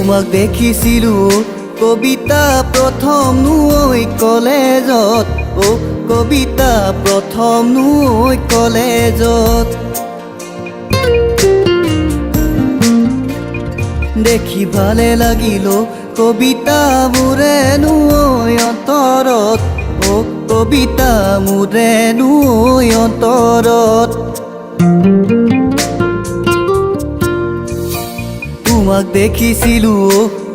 তোমাক দেখিছিলো কবিতা প্ৰথম নুই কলেজত, কবিতা প্ৰথম নুই কলেজত। দেখি ভালে লাগিল কবিতা মোৰে নুই অন্তৰত, কবিতা মোৰে নুই অন্তৰত। তোমাক দেখিছিলো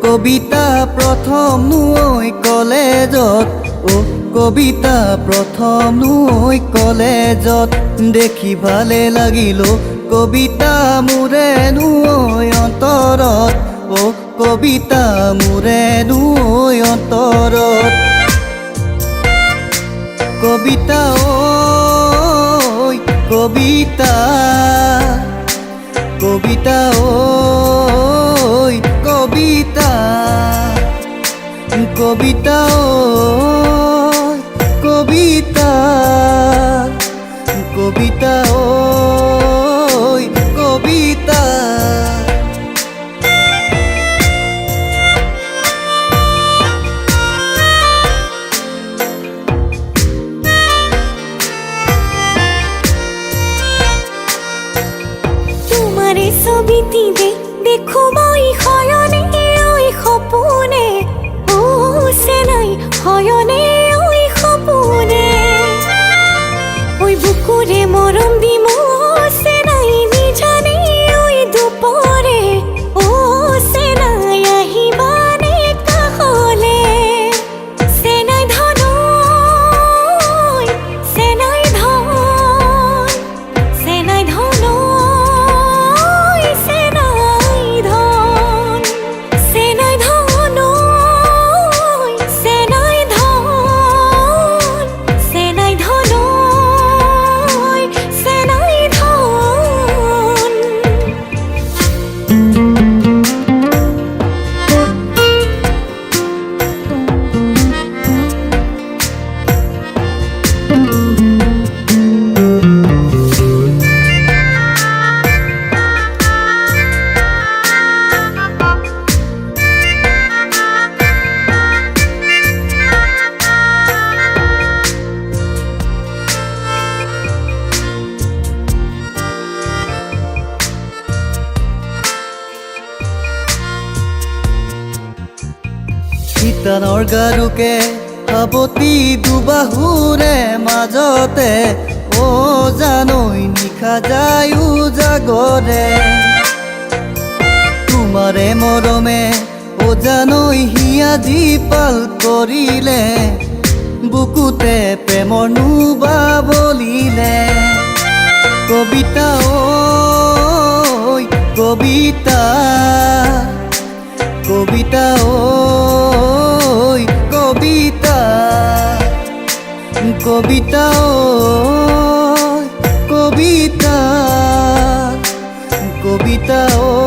কবিতা প্ৰথম নুই কলেজত, কবিতা প্ৰথম নুই কলেজত। দেখি ভালে লাগিল কবিতা মোৰে নুই অন্তৰত, কবিতা মোৰে নুই অন্তৰত। কবিতা ঐ কবিতা, কবিতা ঐ কবিতা, কবিতা ঐ কবিতা, কবিতা ঐ কবিতা। তোমারে ছবিটিতে দেখো মই হয়নে ওই সপোনে, ও চেনাই হয়নে ওই সপোনে। ওই বুকুরে মরম দিম চেনাই নিজানে ওই দুপরে, ও চেনাই আহিবানে কাষলে। চেনাই ধন চেনাই ধন, চেনাই ধন শীতানৰ গাৰুকে সাৱতি দুবাহুৰে মাজতে, ও জানৈ নিশা যায় উজাগৰে। তোমাৰে মৰমে ও জানৈ হিয়া জীপাল কৰিলে, বুকুতে প্ৰেমৰ নুবা বলিলে। কবিতা ঐ কবিতা, কবিতা ঐ কবিতা, কবিতা ঐ কবিতা, কবিতা ঐ